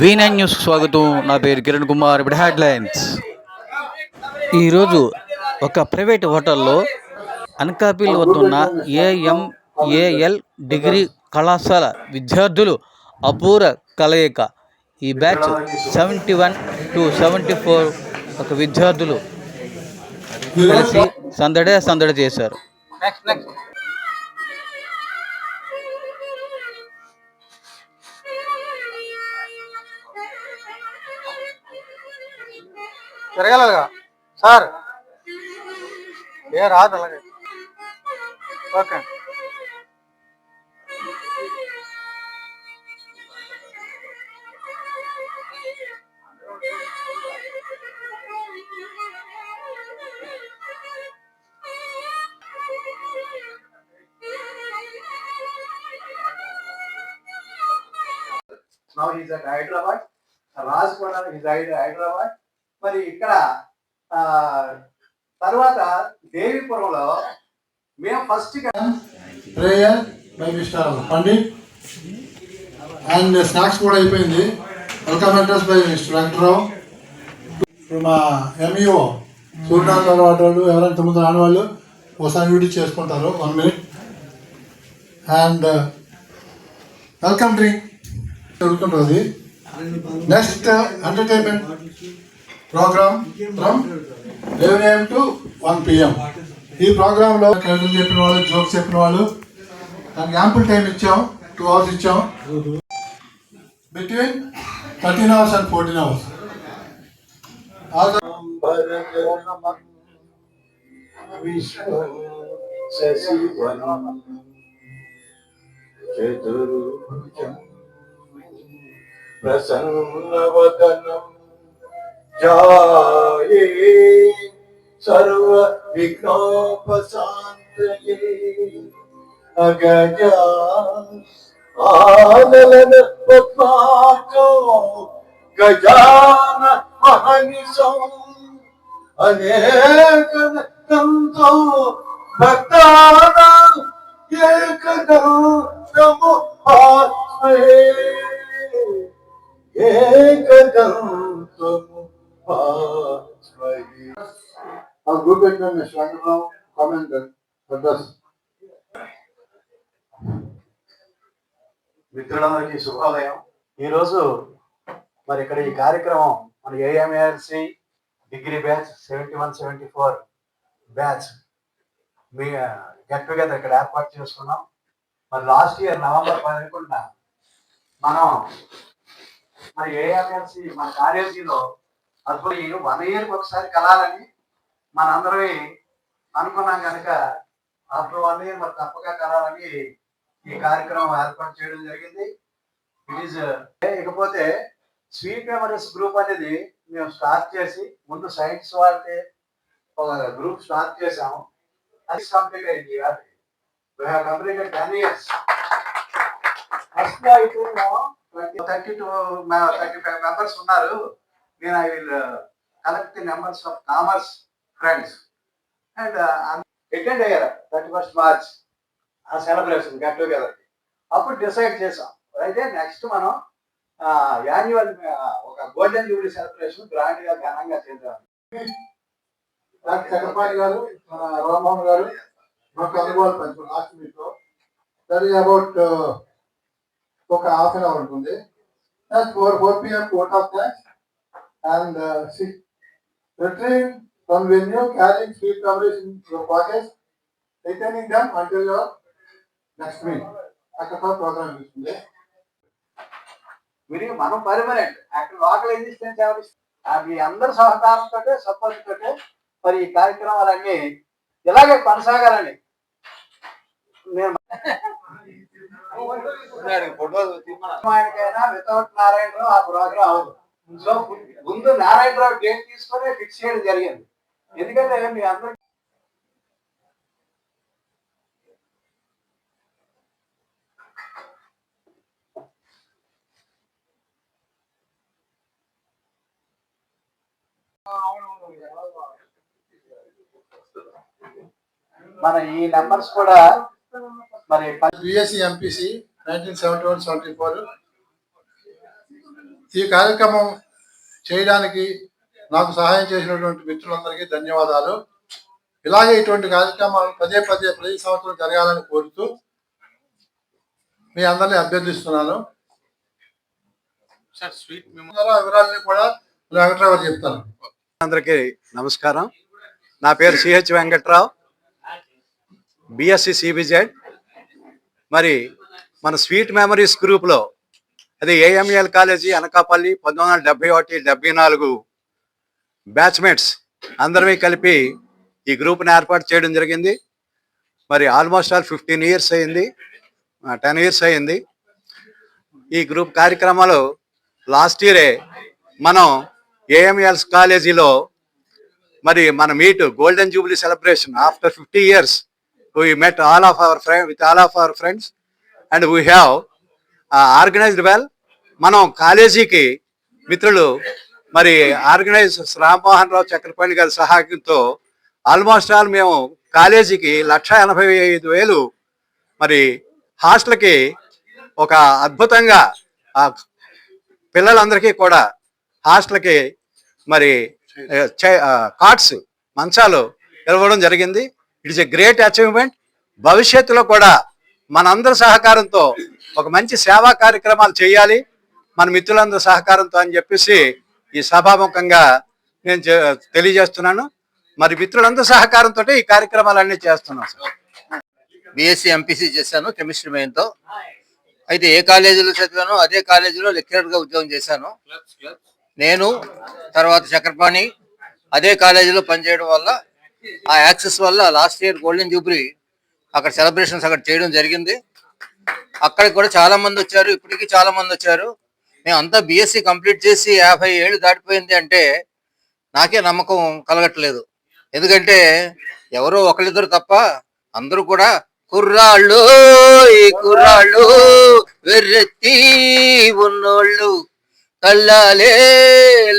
V9 news స్వాగతం. నా పేరు కిరణ్ కుమార్. ఇప్పుడు హెడ్లైన్స్. ఈరోజు ఒక ప్రైవేట్ హోటల్లో అనకాపల్లి వద్ద ఉన్న ఏఎంఏఎల్ డిగ్రీ కళాశాల విద్యార్థులు అపూర్వ కలయిక. ఈ బ్యాచ్ 71 to 74 ఒక విద్యార్థులు కలిసి సందడి చేశారు. జరగలేదుగా సార్, ఏ రాదు అలాగే. Okay, now he's at Hyderabad. Raj కూడా he's Hyderabad. మరి ఇక్కడ తర్వాత దేవీపురంలో మేము first prayer by mister Pandit and snacks కూడా అయిపోయింది. Welcome address by mister Venkatrao. ఇప్పుడు మా ఎంఈఓ సూర్యనారాయణ వాళ్ళు ఎవరైనా 9 రాని వాళ్ళు ఒకసారి డ్యూటీ చేసుకుంటారు. 1 minute అండ్ వెల్కమ్ డ్రింక్ ఉంటుంది. Next entertainment programme from 11 AM to 1 PM. ఈ ప్రోగ్రాంలో కథలు చెప్పిన వాళ్ళు, జోక్స్ చెప్పిన వాళ్ళు, దానికి యాంపుల్ టైం ఇచ్చాం. 2 hours ఇచ్చాం. Between 13 hours and 14 hours. ప్రసన్నవదనం జాయే సర్వ విఘ్నోపశాంతయే అగజా ఆనలన పద్మాకో గజాన మహనిశం అనేక దంతో భక్తాన ఏకదంతము ఆశ్రయే ఏకదంతము ఆశ్రయే. Our group admin Mr. Venkatram, comment address. మిత్రులందరికీ శుభోదయం. ఈరోజు మరి ఇక్కడ ఈ కార్యక్రమం మన ఏఎంఏఎల్సి డిగ్రీ బ్యాచ్ 71-74 బ్యాచ్ మీ గెట్ టుగెదర్ ఇక్కడ ఏర్పాటు చేసుకున్నాం. మరి లాస్ట్ ఇయర్ November 11 మనం మరి ఏఎంఎల్సి మన కార్యదర్శిలో అద్భుతం 1 yearకి ఒకసారి కలాలని మనందరం అనుకున్నాం కనుక ఆఫ్టర్ 1 year మరి తప్పక కలాలని ఈ కార్యక్రమం ఏర్పాటు చేయడం జరిగింది. ఇట్ ఈజ్ ఇకపోతే స్వీట్ మెమరీస్ గ్రూప్ అనేది మేము స్టార్ట్ చేసి ముందు సైన్స్ వాళ్ళకి ఒక గ్రూప్ స్టార్ట్ చేసాము. అది కంప్లీట్ అయింది. We have completed 10 years. First అయితే 35 members ఉన్నారు. నేను I will collect the numbers of commerce friends and attend అయ్యారు 31st March ఆ సెలబ్రేషన్ గెట్ టుగెదర్. అప్పుడు డిసైడ్ చేసాం అయితే నెక్స్ట్ మనం యాన్యువల్ ఒక గోల్డెన్ జూబ్లీ సెలబ్రేషన్ గ్రాండ్ గా ఘనంగా చేద్దాం. చక్రపాణి గారు, రామ్మోహన్ గారు మాకు అనుభవాలు పంచుకున్నారు లాస్ట్ వీక్ లో. దట్ ఈస్ అబౌట్ ఒక హాఫ్ అన్ అవర్ ఉంటుంది. 4 PM vote of thanks and retrieve from venue carrying sweet memories in your pockets, retaining them until your next meet. అక్కడ ప్రోగ్రామ్ ఇస్తుంది. మనం పర్మనెంట్ అక్కడ లోకల్ ఎగ్జిస్టెన్స్ మీ అందరి సహకారంతో support తోటే మరి ఈ కార్యక్రమాలన్నీ ఇలాగే కొనసాగాలని నేను వితౌట్ నారాయణరావు ఆ ప్రోగ్రామ్ అవ్వదు. సో ముందు నారాయణరావు డేట్ తీసుకొని ఫిక్స్ చేయడం జరిగింది. ఎందుకంటే మీ అందరూ మన ఈ నెంబర్స్ కూడా మరి బిఎస్సి ఎంపీసీ 1971-74. ఈ కార్యక్రమం చేయడానికి నాకు సహాయం చేసినటువంటి మిత్రులందరికీ ధన్యవాదాలు. ఇలాగే ఇటువంటి కార్యక్రమాలు పదే పదే ప్రతి సంవత్సరం జరగాలని కోరుతూ మీ అందరినీ అభ్యర్థిస్తున్నాను. వివరాలని కూడా వెంకట్రావు గారు చెప్తాను. అందరికీ నమస్కారం. నా పేరు సిహెచ్ వెంకట్రావు, బిఎస్సి సిబిజెడ్. మరి మన స్వీట్ మెమరీస్ గ్రూప్లో అది ఏఎంఎల్ కాలేజీ అనకాపల్లి 1971-74 బ్యాచ్మేట్స్ అందరమే కలిపి ఈ గ్రూప్ని ఏర్పాటు చేయడం జరిగింది. మరి ఆల్మోస్ట్ ఆల్ 15 years అయింది, 10 years అయింది. ఈ గ్రూప్ కార్యక్రమాలు లాస్ట్ ఇయరే మనం ఏఎంఎల్స్ కాలేజీలో మరి మన meet golden Jubilee celebration after 50 years we met all of our friends and we have organized well. మనం కాలేజీకి మిత్రులు మరి ఆర్గనైజ్ రామ్మోహన్ రావు చక్రపాణి గారి సహాయంతో ఆల్మోస్ట్ ఆల్ మేము కాలేజీకి 1,85,000 మరి హాస్టల్కి ఒక అద్భుతంగా పిల్లలందరికీ కూడా హాస్టల్కి మరి కాట్స్ మంచాలు ఇవ్వడం జరిగింది. It's a great achievement. భవిష్యత్తులో కూడా మనందరి సహకారంతో ఒక మంచి సేవా కార్యక్రమాలు చేయాలి మన మిత్రులందరి సహకారంతో అని చెప్పేసి ఈ సభాముఖంగా నేను తెలియజేస్తున్నాను. మరి మిత్రులందరి సహకారంతో ఈ కార్యక్రమాలన్నీ చేస్తున్నాం. బిఎస్సి ఎంపీసీ చేశాను కెమిస్ట్రీ మెయిన్తో. అయితే ఏ కాలేజీలో చదివానో అదే కాలేజీలో లెక్చరర్గా ఉద్యోగం చేశాను. నేను తర్వాత చక్రపాణి అదే కాలేజీలో పనిచేయడం వల్ల ఆ యాక్సెస్ వల్ల లాస్ట్ ఇయర్ గోల్డెన్ జూబ్లీ అక్కడ సెలబ్రేషన్స్ అక్కడ చేయడం జరిగింది. అక్కడికి కూడా చాలా మంది వచ్చారు, ఇప్పటికీ చాలా మంది వచ్చారు. మేము అంతా బిఎస్సి కంప్లీట్ చేసి 50 ఏళ్ళు దాటిపోయింది అంటే నాకే నమ్మకం కలగట్లేదు. ఎందుకంటే ఎవరో ఒకరిద్దరు తప్ప అందరూ కూడా కుర్రాళ్ళు, ఈ కుర్రాళ్ళు వెర్రెత్తి ఉన్నోళ్ళు, కళ్ళాలే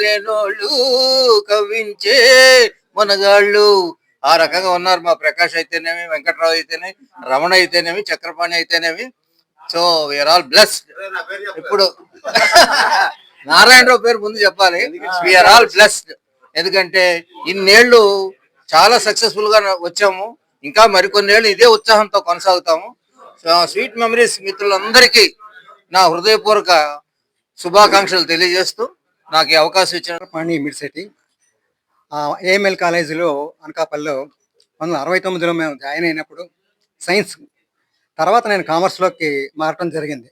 లేనోళ్ళు, కవ్వించే మనగాళ్ళు ఆ రకంగా ఉన్నారు. మా ప్రకాష్ అయితేనేమి, వెంకట్రావు అయితేనేమి, రమణ అయితేనేమి, చక్రపాణి అయితేనేమి. So we are all blessed. ఇప్పుడు నారాయణరావు పేరు ముందు చెప్పాలి. We are all blessed. ఎందుకంటే ఇన్నేళ్లు చాలా సక్సెస్ఫుల్ గా వచ్చాము, ఇంకా మరికొన్నేళ్ళు ఇదే ఉత్సాహంతో కొనసాగుతాము. స్వీట్ మెమరీస్ మిత్రులందరికీ నా హృదయపూర్వక శుభాకాంక్షలు తెలియజేస్తూ నాకు ఈ అవకాశం ఇచ్చిన పాణి మిడ్ సిటీ ఏఎంఎల్ కాలేజీలో అనకాపల్లిలో 1969లో మేము జాయిన్ అయినప్పుడు సైన్స్ తర్వాత నేను కామర్స్లోకి మారటం జరిగింది.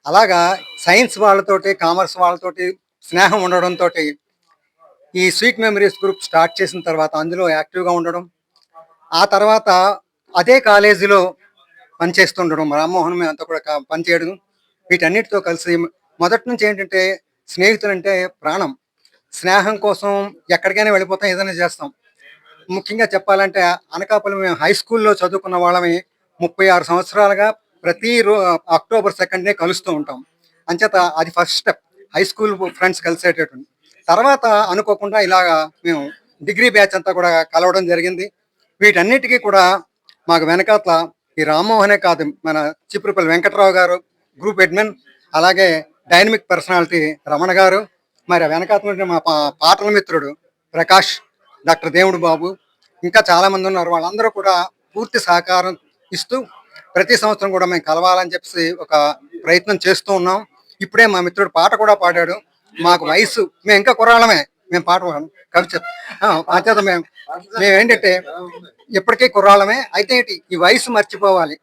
అలాగా సైన్స్ వాళ్ళతోటి కామర్స్ వాళ్ళతోటి స్నేహం ఉండడంతో ఈ స్వీట్ మెమరీస్ గ్రూప్ స్టార్ట్ చేసిన తర్వాత అందులో యాక్టివ్గా ఉండడం, ఆ తర్వాత అదే కాలేజీలో పనిచేస్తుండడం, రామ్మోహన్ మేమంతా కూడా పనిచేయడం, వీటన్నిటితో కలిసి మొదటి నుంచి ఏంటంటే స్నేహితులు అంటే ప్రాణం. స్నేహం కోసం ఎక్కడికైనా వెళ్ళిపోతాం, ఏదైనా చేస్తాం. ముఖ్యంగా చెప్పాలంటే అనకాపల్లి మేము హై స్కూల్లో చదువుకున్న వాళ్ళమి 36 సంవత్సరాలుగా ప్రతి అక్టోబర్ 2నే కలుస్తూ ఉంటాం. అంచేత అది first step, high school friends కలిసేటటువంటి. తర్వాత అనుకోకుండా ఇలాగా మేము డిగ్రీ బ్యాచ్ అంతా కూడా కలవడం జరిగింది. వీటన్నిటికీ కూడా మాకు వెనకాతల ఈ రామ్మోహనే కాదు, మన చిప్రుపల్లి వెంకట్రావు గారు గ్రూప్ అడ్మిన్, అలాగే డైనమిక్ పర్సనాలిటీ రమణ గారు, మరి వెనకాతల మా పాటల మిత్రుడు ప్రకాష్, డాక్టర్ దేవుడు బాబు, ఇంకా చాలామంది ఉన్నారు. వాళ్ళందరూ కూడా పూర్తి సహకారం ఇస్తూ ప్రతి సంవత్సరం కూడా మేము కలవాలని చెప్పి ఒక ప్రయత్నం చేస్తూ ఉన్నాం. ఇప్పుడే మా మిత్రుడు పాట కూడా పాడాడు. మాకు వయసు, మేము ఇంకా కుర్రాళ్ళమే, మేము పాట కవి అంచేత మేమేంటంటే ఇప్పటికీ కుర్రాళ్ళమే. అయితే ఈ వయసు మర్చిపోవాలి,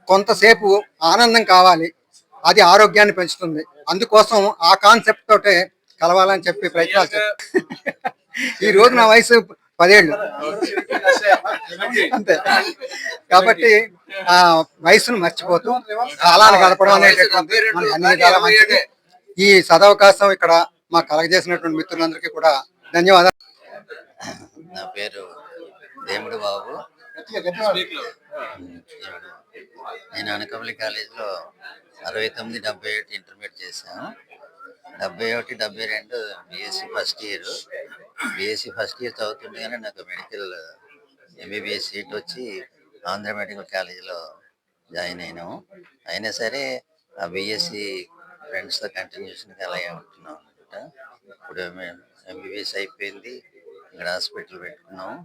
కొంతసేపు ఆనందం కావాలి, అది ఆరోగ్యాన్ని పెంచుతుంది. అందుకోసం ఆ కాన్సెప్ట్ తోటే కలవాలని చెప్పి ప్రయత్నాలు ఈ రోజు నా వయసు 10 ఏళ్ళు అంతే. కాబట్టి ఆ వయసును మర్చిపోతూ కాలాన్ని గడపడం అనేటటువంటి మనకి అన్ని విధాలా మంచిది. ఈ సదవకాశం ఇక్కడ మాకు కలగజేసినటువంటి మిత్రులందరికీ కూడా ధన్యవాదాలు. నా పేరు దేవుడు బాబు. నేను అనకాపల్లి కాలేజీలో 69-71 ఇంటర్మీడియట్ చేశాను. 71-72 BSc first year. BSc first year చదువుతుండగానే నాకు మెడికల్ ఎంబీబీఎస్ సీట్ వచ్చి ఆంధ్ర మెడికల్ కాలేజీలో జాయిన్ అయినాము. అయినా సరే ఆ బీఎస్సీ ఫ్రెండ్స్తో కంటిన్యూషన్గా అలాగే ఉంటున్నాం అనమాట. ఇప్పుడు మేము ఎంబీబీఎస్ అయిపోయింది, ఇక్కడ హాస్పిటల్ పెట్టుకున్నాము.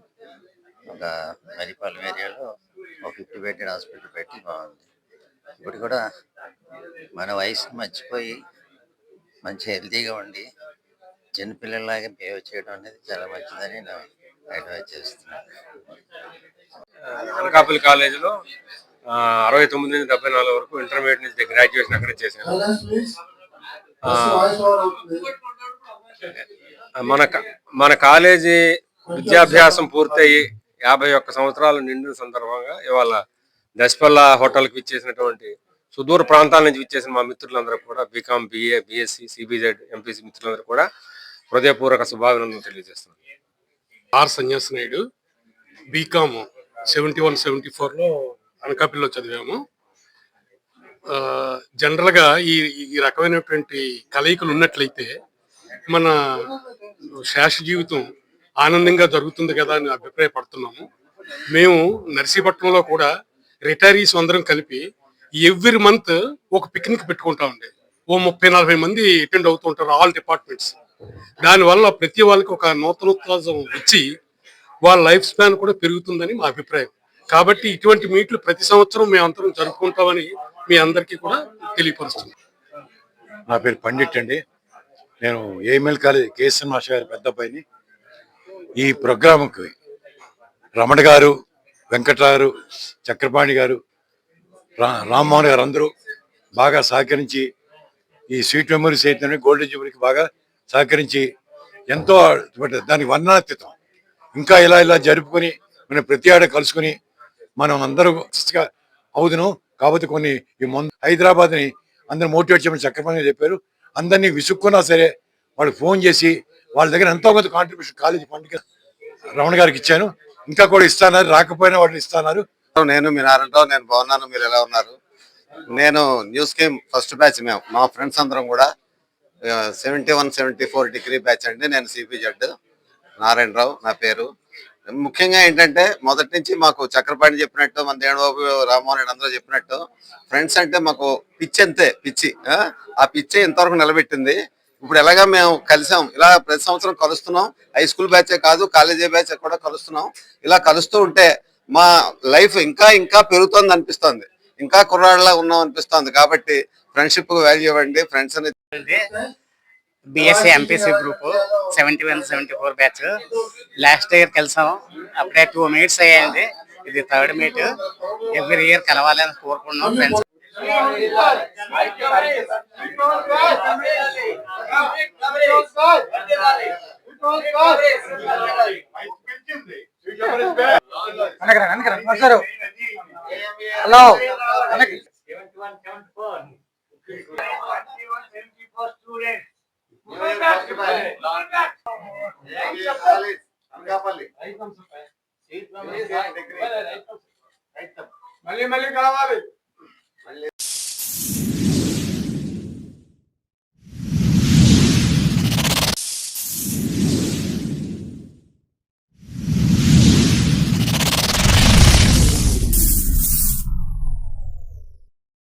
ఒక మరిపాలెం ఏరియాలో ఒక 50 బెడెడ్ హాస్పిటల్ పెట్టి బాగుంది. ఇప్పుడు కూడా మన వయసుని మర్చిపోయి మంచి హెల్తీగా ఉండి చిన్నపిల్లలాగా బిహేవ్ చేయడం అనేది చాలా మంచిదని నేను అడ్వైజ్ చేస్తున్నాను. అనకాపల్లి కాలేజీలో 69 నుంచి 74 వరకు ఇంటర్మీడియట్ నుంచి గ్రాడ్యుయేషన్ అక్కడే చేశాను. Silence, please. ఆ, Voice over అవుతుంది. మన కాలేజీ విద్యాభ్యాసం పూర్తయి 51 సంవత్సరాలు నిండిన సందర్భంగా ఇవాళ దశపల్లా హోటల్కి విచ్చేసినటువంటి సుదూర ప్రాంతాల నుంచి విచ్చేసిన మా మిత్రులందరూ కూడా BCom, BA, BSc, CBZ, MPC మిత్రులందరూ కూడా హృదయపూర్వక శుభాభినందనలు తెలియజేస్తున్నాను. ఆర్ సన్యాసి నాయుడు, బీకామ్ 71-74లో అనకాపల్లిలో చదివాము. జనరల్గా ఈ ఈ రకమైనటువంటి కలయికలు ఉన్నట్లయితే మన శేష జీవితం ఆనందంగా జరుగుతుంది కదా అని అభిప్రాయపడుతున్నాము. మేము నర్సీపట్నంలో కూడా రిటైరీస్ అందరం కలిపి ఎవ్రీ మంత్ ఒక పిక్నిక్ పెట్టుకుంటామండి. ఓ 30-40 మంది అటెండ్ అవుతుంటారు, ఆల్ డిపార్ట్మెంట్స్. దానివల్ల ప్రతి వాళ్ళకి ఒక నూతనోత్సాహం ఇచ్చి వాళ్ళ లైఫ్ స్పాన్ కూడా పెరుగుతుందని మా అభిప్రాయం. కాబట్టి ఇటువంటి మీట్లు ప్రతి సంవత్సరం మేము అందరం జరుపుకుంటామని మీ అందరికీ కూడా తెలియపరుస్తున్నాం. నా పేరు పండిట్ అండి. నేను ఏఎంఎల్ కాలేజ్ కేఎస్ఎన్ మాస్టర్ గారి పెద్ద అబ్బాయిని. ఈ ప్రోగ్రాంకి రమణ గారు, వెంకటరావు, చక్రపాణి గారు, రామ్మోహన్ గారు అందరూ బాగా సహకరించి ఈ స్వీట్ మెమరీస్ అయితే గోల్డెన్ జూబ్లీకి బాగా సహకరించి ఎంతో దానికి వర్ణనాతీతం. ఇంకా ఇలా జరుపుకొని మనం ప్రతి ఆడ కలుసుకొని మనం అందరూ అవుదును. కాకపోతే కొన్ని ఈ హైదరాబాద్ని అందరూ మోటివేట్ చేయమని చక్రపాణి చెప్పారు. అందరినీ విసుక్కున్నా సరే వాళ్ళు ఫోన్ చేసి వాళ్ళ దగ్గర ఎంతో కొంత కాంట్రిబ్యూషన్ కాలేజీ ఫండ్కి రమణ గారికి ఇచ్చాను. ఇంకా కూడా ఇస్తున్నారు, రాకపోయినా వాళ్ళు ఇస్తున్నారు. నేను మీ నారాయణరావు, నేను బాగున్నాను, మీరు ఎలా ఉన్నారు? నేను న్యూస్ కేమ్ ఫస్ట్ బ్యాచ్. మేము మా ఫ్రెండ్స్ అందరం కూడా 71-74 డిగ్రీ బ్యాచ్ అండి. నేను సిబిజెడ్ నారాయణరావు నా పేరు. ముఖ్యంగా ఏంటంటే మొదటి నుంచి మాకు చక్రపాణి చెప్పినట్టు, మన దేవబాబు, రామ్మోహన్ రెడ్డి అందరూ చెప్పినట్టు ఫ్రెండ్స్ అంటే మాకు పిచ్చి అంతే పిచ్చి. ఆ పిచ్చి ఇంతవరకు నిలబెట్టింది. ఇప్పుడు ఎలాగా మేము కలిసాం, ఇలా ప్రతి సంవత్సరం కలుస్తున్నాం. హై స్కూల్ బ్యాచే కాదు, కాలేజీ బ్యాచ్ కూడా కలుస్తున్నాం. ఇలా కలుస్తూ ఉంటే మా లైఫ్ ఇంకా ఇంకా పెరుగుతుంది అనిపిస్తుంది, ఇంకా కుర్రాళ్ళలా ఉన్నాం అనిపిస్తుంది. కాబట్టి ఫ్రెండ్షిప్ వాల్యూ ఇవ్వండి. ఫ్రెండ్స్ అనేది BSc MPC group 71-74 batch last year కలిసాం. అప్పుడే 2 మీట్స్ అయ్యాయండి. ఇది 3rd మీట్. ఎవ్రీ ఇయర్ కలవాలని కోరుకున్నాం ఫ్రెండ్స్. హలో మళ్ళీ కావాలి.